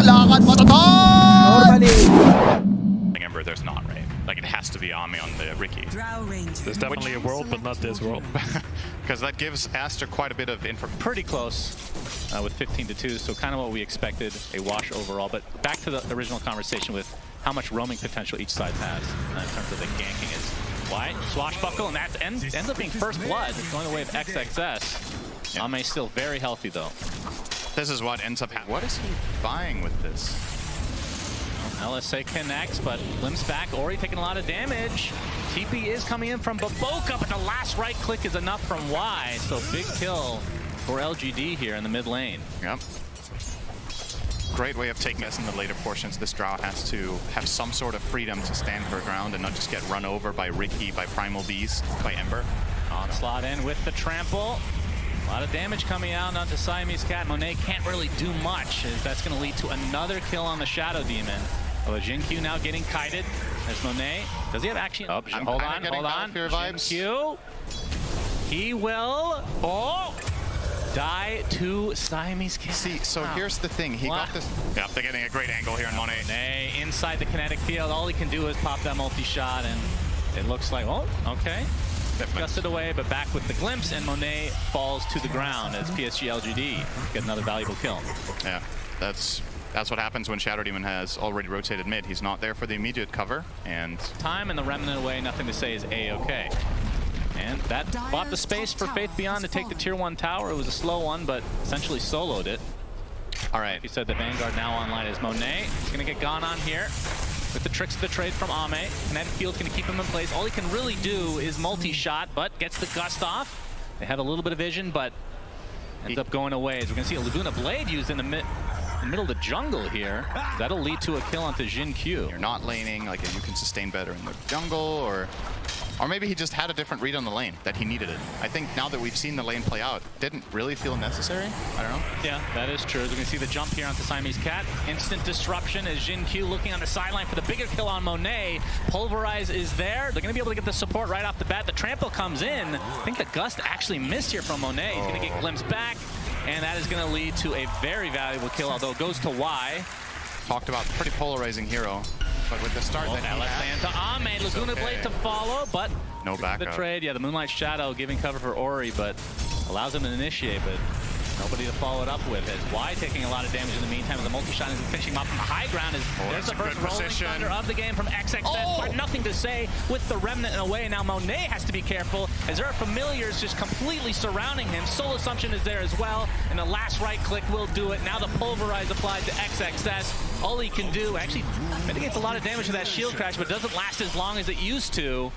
lakad matatag! Normally. Ember, there's not, right? Like, it has to be Ame on the Ricky. There's definitely a world, but not this world. Because that gives Aster quite a bit of info. Pretty close with 15-2, so kind of what we expected, a wash overall. But back to the original conversation with how much roaming potential each side has in terms of the ganking is. Why? Swashbuckle, and that ends up being first blood, going the way of XXS. Yeah. Ame still very healthy, though. This is what ends up happening. What is he buying with this? LSA connects, but glimpse back. Ori taking a lot of damage. TP is coming in from Baboka, but the last right click is enough from Y. So big kill for LGD here in the mid lane. Yep. Great way of taking us in the later portions. This Drow has to have some sort of freedom to stand her ground and not just get run over by Ricky, by Primal Beast, by Ember. Onslaught in with the trample. A lot of damage coming out onto Siamese Cat. Monet can't really do much, as that's going to lead to another kill on the Shadow Demon. Oh, Jin-Q now getting kited. There's Monet. Does he have action? Oh, hold on. Jin-Q. He will die to Siamese Cat. See, so here's the thing. He got this. Yeah, they're getting a great angle here on Monet. Monet inside the kinetic field. All he can do is pop that multi-shot, and it looks like, oh, okay. Gusted away, but back with the glimpse, and Monet falls to the ground as PSG.LGD get another valuable kill. Yeah, that's what happens when Shadow Demon has already rotated mid. He's not there for the immediate cover, and time and the Remnant away, nothing to say is A-okay. And that bought the space for Faith Beyond to take the tier 1 tower. It was a slow one, but essentially soloed it. All right. He said the Vanguard now online is Monet. He's going to get gone on here with the tricks of the trade from Ame. Kinetic Field's going to keep him in place. All he can really do is multi-shot, but gets the gust off. They had a little bit of vision, but ends up going away. As we're going to see a Laguna Blade used in the middle of the jungle here. That'll lead to a kill onto Jin-Q. You're not laning, like you can sustain better in the jungle, or maybe he just had a different read on the lane, that he needed it. I think now that we've seen the lane play out, it didn't really feel necessary. I don't know. Yeah, that is true. As we can see the jump here onto Siamese Cat. Instant disruption as Jin-Q looking on the sideline for the bigger kill on Monet. Pulverize is there. They're going to be able to get the support right off the bat. The trample comes in. I think the gust actually missed here from Monet. He's going to get glimpsed back, and that is going to lead to a very valuable kill, although it goes to Y. Talked about pretty polarizing hero. But with the start that he had, to Ame, Laguna Blade to follow, but no backup. The trade, yeah, the Moonlight Shadow giving cover for Ori, but allows him to initiate, but nobody to follow it up with. As Y taking a lot of damage in the meantime, the multi-shot is finishing him up from the high ground. There's the first rolling thunder of the game from XXS, but nothing to say with the Remnant in a way. Now Monet has to be careful, as there are familiars just completely surrounding him. Soul Assumption is there as well, and the last right click will do it. Now the Pulverize applied to XXS. All he can do, actually mitigates a lot of damage to that shield crash, but doesn't last as long as it used to.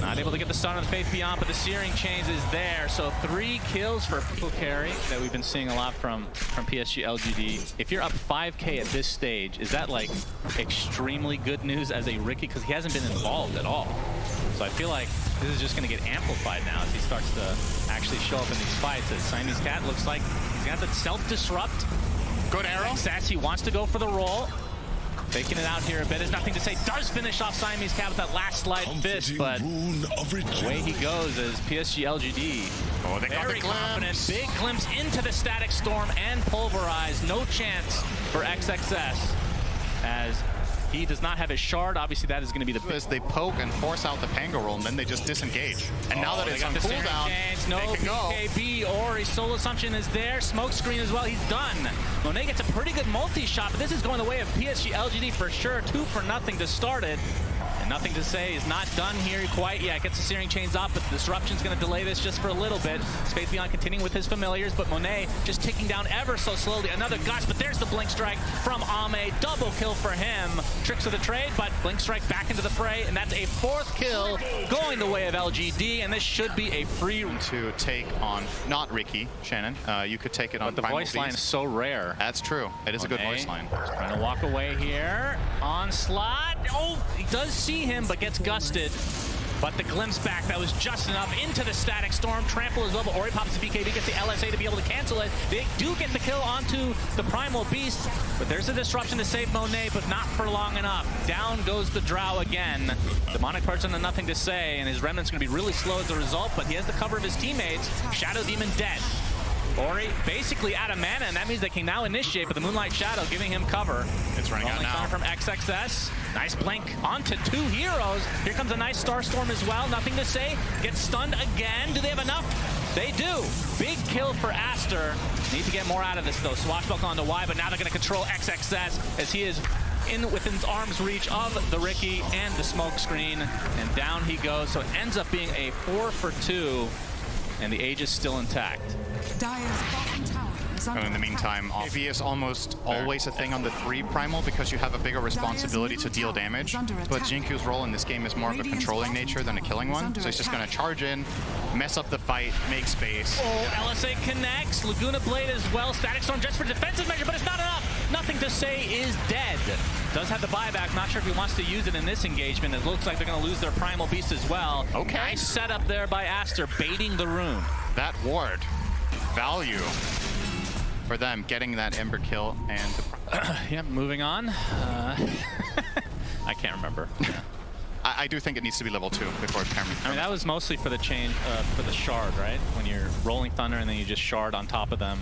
Not able to get the stun on the Faith Beyond, but the Searing Chains is there. So 3 kills for People Carry that we've been seeing a lot from PSG.LGD. If you're up 5K at this stage, is that like extremely good news as a Ricky? Because he hasn't been involved at all. So I feel like this is just going to get amplified now as he starts to actually show up in these fights. As Siamese Cat looks like he's got the self-disrupt. Good arrow. Sassy wants to go for the roll. Faking it out here a bit. There's nothing to say. Does finish off Siamese Cat with that last slide fist, but away he goes as PSG.LGD. Oh, they got the confident. Big glimpse into the Static Storm and Pulverize. No chance for XXS as he does not have his shard. Obviously, that is going to be the as they poke and force out the Pango roll, and then they just disengage. And now that it's on cooldown, no they can BKB or a Soul Assumption is there. Smoke screen as well. He's done. Monet gets a pretty good multi-shot, but this is going the way of PSG.LGD for sure. 2-0 to start it. And nothing to say is not done here quite yet. Gets the Searing Chains up, but the Disruption's going to delay this just for a little bit. Faith Beyond continuing with his familiars, but Monet just ticking down ever so slowly. Another gust, but there's the Blink Strike from Ame. Double kill for him. Tricks of the trade, but Blink Strike back into the fray, and that's a 4th kill going the way of LGD, and this should be a free to take on, not Ricky, Shannon. You could take it on the voice line is so rare. That's true. It is a good voice line. Trying to walk away here. Onslaught. Oh, he does see him, but gets gusted. But the glimpse back, that was just enough into the Static Storm. Trample as well, but Ori pops the BKB, gets the LSA to be able to cancel it. They do get the kill onto the Primal Beast, but there's a disruption to save Monet, but not for long enough. Down goes the Drow again. Demonic Person had nothing to say, and his Remnant's going to be really slow as a result, but he has the cover of his teammates. Shadow Demon dead. Ori basically out of mana, and that means they can now initiate, but the Moonlight Shadow giving him cover. It's running out now. From XXS. Nice blink onto 2 heroes. Here comes a nice Starstorm as well. Nothing to say. Gets stunned again. Do they have enough? They do. Big kill for Aster. Need to get more out of this, though. Swashbuckle onto Y, but now they're going to control XXS as he is within arm's reach of the Riki and the smoke screen. And down he goes. So it ends up being a 4 for 2, and the Age is still intact. And in the meantime, AV is almost always a thing on the 3 primal because you have a bigger responsibility to deal damage. But Jinkyu's role in this game is more of a controlling nature than a killing one. So he's just going to charge in, mess up the fight, make space. Oh, LSA connects. Laguna Blade as well. Static Storm just for defensive measure, but it's not enough. Nothing to say is dead. Does have the buyback. Not sure if he wants to use it in this engagement. It looks like they're going to lose their primal beast as well. Okay. Nice setup there by Aster, baiting the rune. That ward, value for them, getting that Ember kill and yeah, moving on. I can't remember. I do think it needs to be level 2 before it can. I mean, that was mostly for the change, for the shard, right? When you're rolling Thunder and then you just shard on top of them.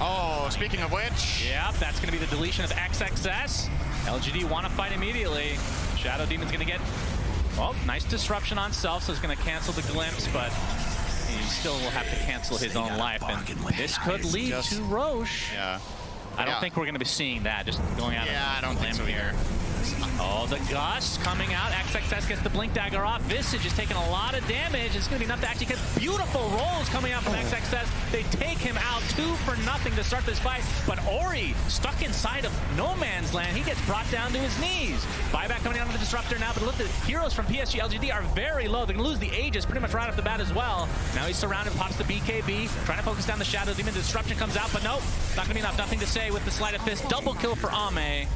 Oh, speaking of which. Yep, that's going to be the deletion of XXS. LGD want to fight immediately. Shadow Demon's going to get, well, nice disruption on self, so it's going to cancel the glimpse, but he still will have to cancel his own life, and this could lead to Roche. Yeah. I don't think we're going to be seeing that, just going out. Yeah, I don't think so here. Oh, the Gust coming out. XXS gets the Blink Dagger off. Visage is taking a lot of damage. It's going to be enough to actually get beautiful rolls coming out from XXS. They take him out 2 for nothing to start this fight. But Ori, stuck inside of no man's land, he gets brought down to his knees. Buyback coming out of the Disruptor now, but look, the heroes from PSG.LGD are very low. They're going to lose the Aegis pretty much right off the bat as well. Now he's surrounded, pops the BKB, trying to focus down the Shadow Demon. The Disruption comes out, but nope, not going to be enough. Nothing to say with the Sleight of Fist. Double kill for Ame.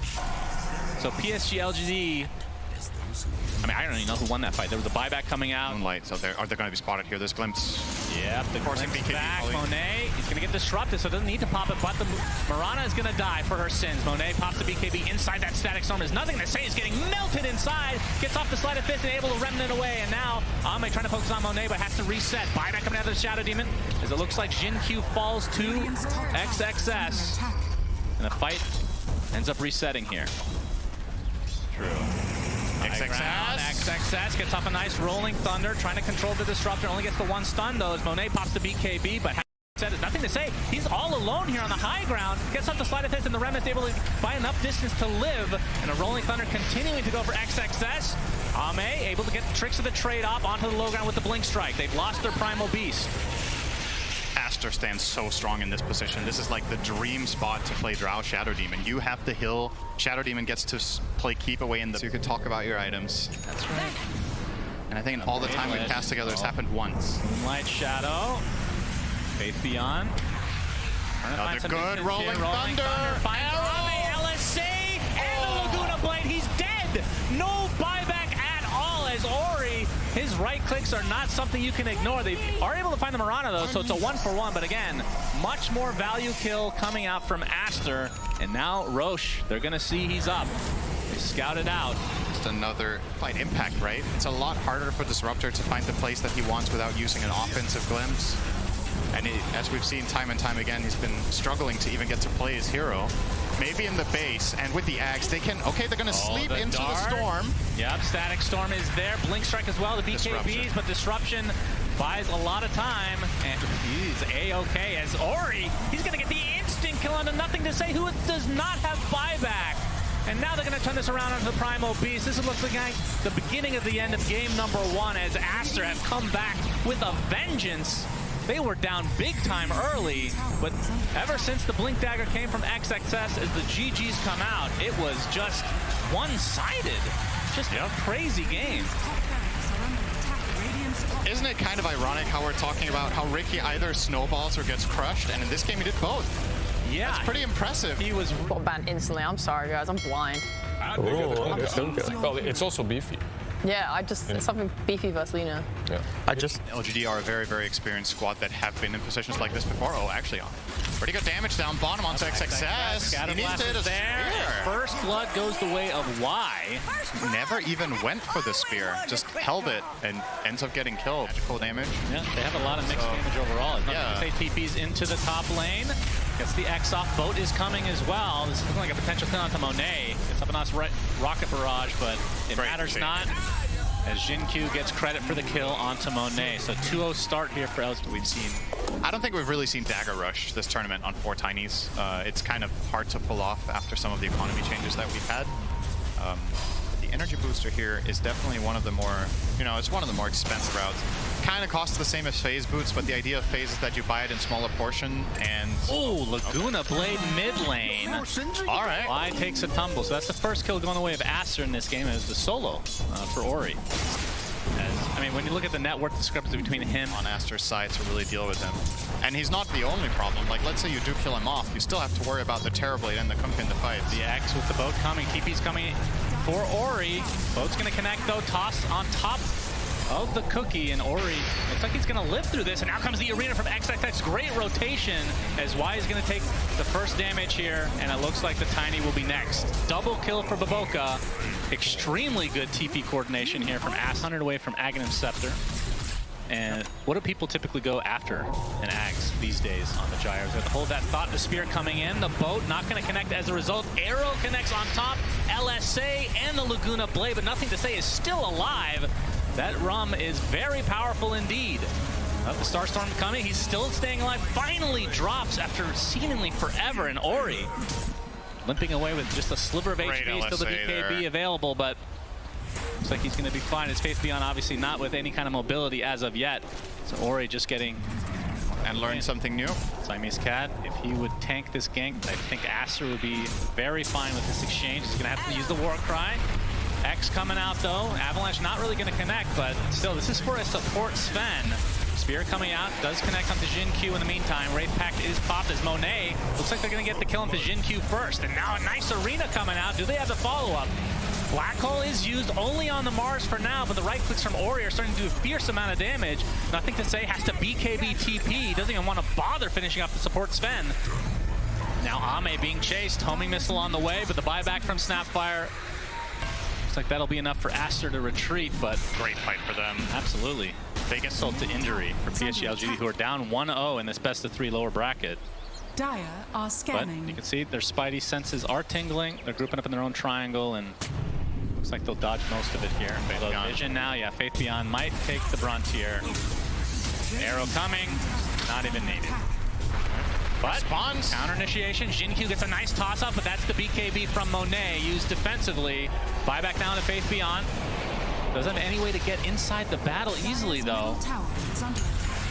So PSG.LGD, I mean, I don't even know who won that fight. There was a buyback coming out. Moonlight, so are they going to be spotted here? There's Glimpse. Yep, the BKB back. Monet, he's going to get disrupted, so doesn't need to pop it, but the Mirana is going to die for her sins. Monet pops the BKB inside that Static Storm. There's nothing to say. He's getting melted inside. Gets off the Sleight of Fist and able to remnant away. And now Ame trying to focus on Monet, but has to reset. Buyback coming out of the Shadow Demon, as it looks like Jinkyu falls to XXS. And the fight ends up resetting here. True. XXS gets off a nice rolling Thunder, trying to control the Disruptor. Only gets the 1 stun though, as Monet pops the BKB, but there's nothing to say. He's all alone here on the high ground. Gets up the Sleight of Fist, and the Remnant's able to buy enough distance to live. And a rolling Thunder continuing to go for XXS. Ame able to get the tricks of the trade off onto the low ground with the Blink Strike. They've lost their Primal Beast. Aster stands so strong in this position. This is like the dream spot to play Drow Shadow Demon. You have the hill. Shadow Demon gets to play keep away in the... So you can talk about your items. That's right. And I think all the time we've cast together has happened once. Moonlight Shadow. Faith Beyond. Another good rolling Thunder. LSA and the Laguna Blade. He's dead. No buyback at all as Ori. His right clicks are not something you can ignore. They are able to find the Mirana though, so it's a 1-for-1. But again, much more value kill coming out from Aster. And now Roche, they're going to see he's up. They scout it out. Just another fight impact, right? It's a lot harder for Disruptor to find the place that he wants without using an offensive glimpse. And as we've seen time and time again, he's been struggling to even get to play his hero. Maybe in the base, and with the Axe, they can, okay, they're gonna sleep into the Storm. Yep, Static Storm is there. Blink Strike as well, the BKBs, but Disruption buys a lot of time, and he's A-okay as Ori, he's gonna get the instant kill onto nothing to say, who does not have buyback. And now they're going to turn this around onto the Primal Beast. This looks like the beginning of the end of game number 1 as Aster has come back with a vengeance. They were down big time early, but ever since the Blink Dagger came from XXS, as the GGs come out, it was just one-sided. Just a crazy game. Isn't it kind of ironic how we're talking about how Riki either snowballs or gets crushed, and in this game he did both? Yeah. That's pretty impressive. He was got banned instantly. I'm sorry, guys. I'm blind. Well, it's also beefy. Yeah, something beefy versus Lina. Yeah. LGD are a very, very experienced squad that have been in positions like this before. Oh, actually, pretty good damage down bottom onto XXS. He needs to hit a spear. First blood goes the way of Y. Never even went for the spear. Just held it and ends up getting killed. Magical damage. Yeah, they have a lot of mixed damage overall. Yeah. Say TP's into the top lane. Gets the X off. Boat is coming as well. This is looking like a potential kill onto Monet. It's up a nice rocket barrage, but it matters not. As Jin-Q gets credit for the kill onto Monet. So 2-0 start here for LGD. We've seen. I don't think we've really seen Dagger Rush this tournament on 4 Tinies. It's kind of hard to pull off after some of the economy changes that we've had. The energy booster here is definitely one of the more, it's one of the more expensive routes. Kind of costs the same as phase boots, but the idea of phase is that you buy it in smaller portion and... Oh, Laguna Blade mid lane. All right. Y takes a tumble. So that's the first kill going the way of Aster in this game. It was the solo for Ori. When you look at the net worth discrepancy between him on Aster's side to really deal with him. And he's not the only problem. Like, let's say you do kill him off, you still have to worry about the Terrorblade and the Kunk in the fight. The X with the boat coming. TP's coming for Ori. Boat's going to connect, though. Toss on top of the cookie, and Ori looks like he's going to live through this. And now comes the arena from XXX. Great rotation as Y is going to take the first damage here, and it looks like the Tiny will be next. Double kill for Baboka. Extremely good TP coordination here from Ass. 100 away from Aghanim's Scepter. And what do people typically go after in Ags these days on the gyros? They have to hold that thought. The spear coming in. The boat not going to connect as a result. Arrow connects on top. LSA and the Laguna Blade, but nothing to say is still alive. That Rum is very powerful indeed. The Starstorm coming. He's still staying alive. Finally drops after seemingly forever. And Ori limping away with just a sliver of HP. Still the BKB available, but looks like he's going to be fine. His Faith Beyond obviously not with any kind of mobility as of yet. So Ori just getting... And learn something new. Siamese Cat, if he would tank this gank, I think Aster would be very fine with this exchange. He's going to have to use the War Cry. X coming out though. Avalanche not really going to connect, but still, this is for a support Sven. Spear coming out, does connect onto Jin-Q in the meantime. Wraith Pact is popped as Monet. Looks like they're going to get the kill into Jin-Q first. And now a nice arena coming out. Do they have the follow-up? Black Hole is used only on the Mars for now, but the right clicks from Ori are starting to do a fierce amount of damage. Nothing to say, has to BKB TP. Doesn't even want to bother finishing off the support Sven. Now Ame being chased, homing missile on the way, but the buyback from Snapfire. Looks like that'll be enough for Aster to retreat, but great fight for them. Absolutely. Big insult to injury for PSG.LGD, who are down 1-0 in this best-of-3 lower bracket. Dire are scanning. But you can see their spidey senses are tingling. They're grouping up in their own triangle, and looks like they'll dodge most of it here. Low vision now, yeah, Faith Beyond might take the brunt here. Arrow coming, not even needed. But Spawns. Counter initiation, Jin-Q gets a nice toss up, but that's the BKB from Monet used defensively. Buyback down to Faith Beyond. Doesn't have any way to get inside the battle easily though.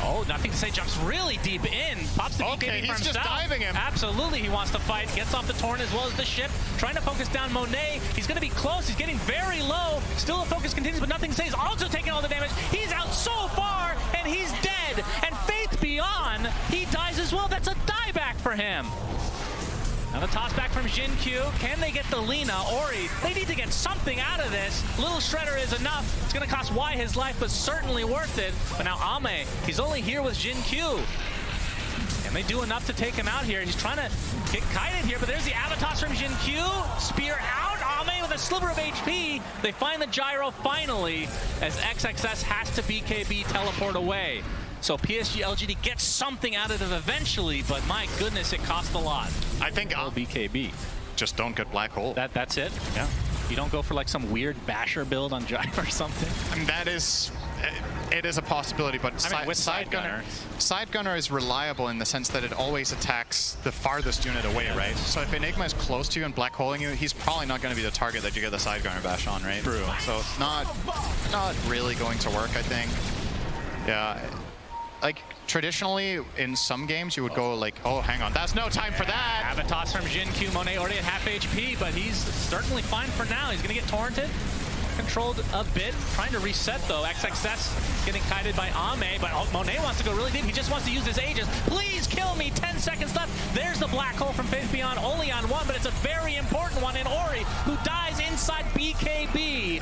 Oh, nothing to say, jumps really deep in. Pops the BKB for himself. He's just diving him. Absolutely, he wants to fight. Gets off the Torn as well as the ship. Trying to focus down Monet. He's going to be close. He's getting very low. Still the focus continues, but nothing to say. He's also taking all the damage. He's out so far, and he's dead. And Faith Beyond, he dies as well. That's a dieback for him. Now the toss back from Jin-Q. Can they get the Lina? Ori, they need to get something out of this. Little Shredder is enough. It's going to cost Y his life, but certainly worth it. But now Ame, he's only here with Jin-Q. And they do enough to take him out here. He's trying to get kited here, but there's the Avatos from Jin-Q. Spear out. Ame with a sliver of HP. They find the gyro finally as XXS has to BKB teleport away. So PSG.LGD gets something out of it eventually, but my goodness, it cost a lot. I think BKB. Just don't get Black Hole. That's it? Yeah. You don't go for like some weird basher build on Gyro or something? I mean, it is a possibility, but with Side Gunner is reliable in the sense that it always attacks the farthest unit away, right? So if Enigma is close to you and Black Holing you, he's probably not going to be the target that you get the Side Gunner bash on, right? True. So it's not really going to work, I think. Yeah. Like, traditionally, in some games, you would go like, oh, hang on, that's no time for that. Avatos from Jin-Q. Monet already at half HP, but he's certainly fine for now. He's going to get torrented. Controlled a bit. Trying to reset, though. XXS getting kited by Ame, but Monet wants to go really deep. He just wants to use his Aegis. Please kill me. 10 seconds left. There's the Black Hole from Faith Beyond, only on one, but it's a very important one in Ori, who dies inside BKB.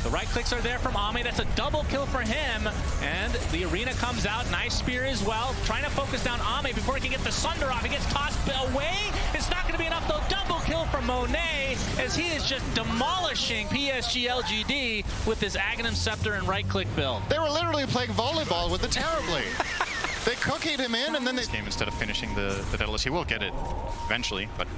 The right clicks are there from Ame. That's a double kill for him. And the arena comes out. Nice spear as well. Trying to focus down Ame before he can get the Sunder off. He gets tossed away. It's not going to be enough though. Double kill from Monet as he is just demolishing PSG.LGD with his Aghanim Scepter and right click build. They were literally playing volleyball with it terribly. They cookied him in, and then this game, instead of finishing the Daedalus, he will get it eventually, but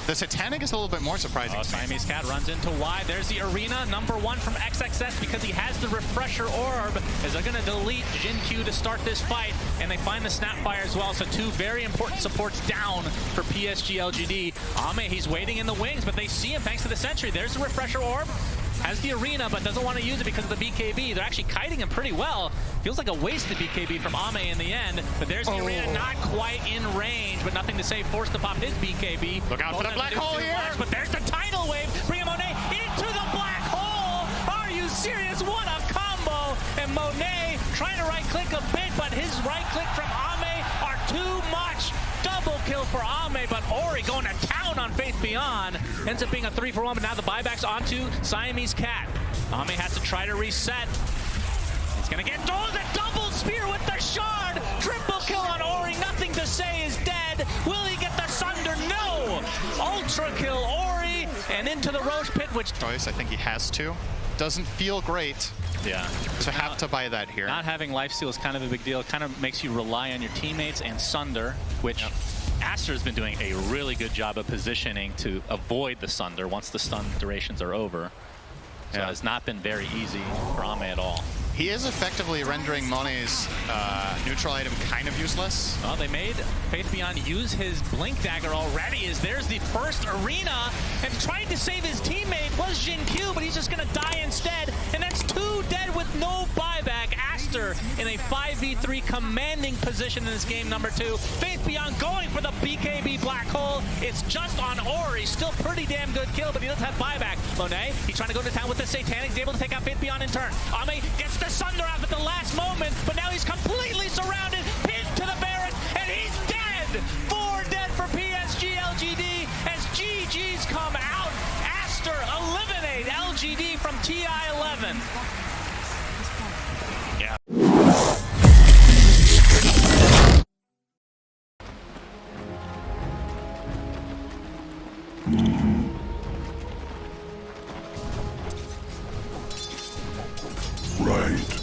the Satanic is a little bit more surprising. Oh, Siamese Cat runs into Y. There's the arena, #1 from XXS because he has the Refresher Orb, as they're going to delete Jin Q to start this fight, and they find the Snapfire as well, so two very important supports down for PSG.LGD. Ame, he's waiting in the wings, but they see him thanks to the Sentry. There's the Refresher Orb. Has the arena, but doesn't want to use it because of the BKB. They're actually kiting him pretty well. Feels like a wasted BKB from Ame in the end, but there's the arena not quite in range, but nothing to say. Forced to pop his BKB. Look out for the black hole here! Much, but there's the tidal wave. Bring Monet into the black hole. Are you serious? What a combo! And Monet trying to right click a bit, but his right click from Ame are too much. Double kill for Ame, but Ori going to town on Faith Beyond. Ends up being a 3-for-1, but now the buyback's onto Siamese Cat. Ame has to try to reset. He's going to get the double spear with the shard. Triple kill on Ori. Nothing to say is dead. Will he get the Sunder? No. Ultra kill Ori and into the Roche Pit, which... Choice, I think he has to. Doesn't feel great. Yeah. To have to buy that here. Not having lifesteal is kind of a big deal. It kind of makes you rely on your teammates and Sunder, which Aster has been doing a really good job of positioning to avoid the Sunder once the stun durations are over. So it's not been very easy for Ame at all. He is effectively rendering Monet's neutral item kind of useless. Well, they made Faith Beyond use his Blink Dagger already, as there's the first arena, and trying to save his teammate was Jin Q, but he's just going to die instead, and that's 2 dead with no buyback. Aster in a 5v3 commanding position in this game #2. Faith Beyond going for the BKB black hole. It's just on Ori, still pretty damn good kill, but he doesn't have buyback. Monet, he's trying to go to town with the Satanic, he's able to take out Faith Beyond in turn. Ame gets the Sunder out at the last moment, but now he's completely surrounded, pinned to the barracks, and he's dead! 4 dead for PSG.LGD as GG's come out. Aster eliminate LGD from TI11. Yeah. Right.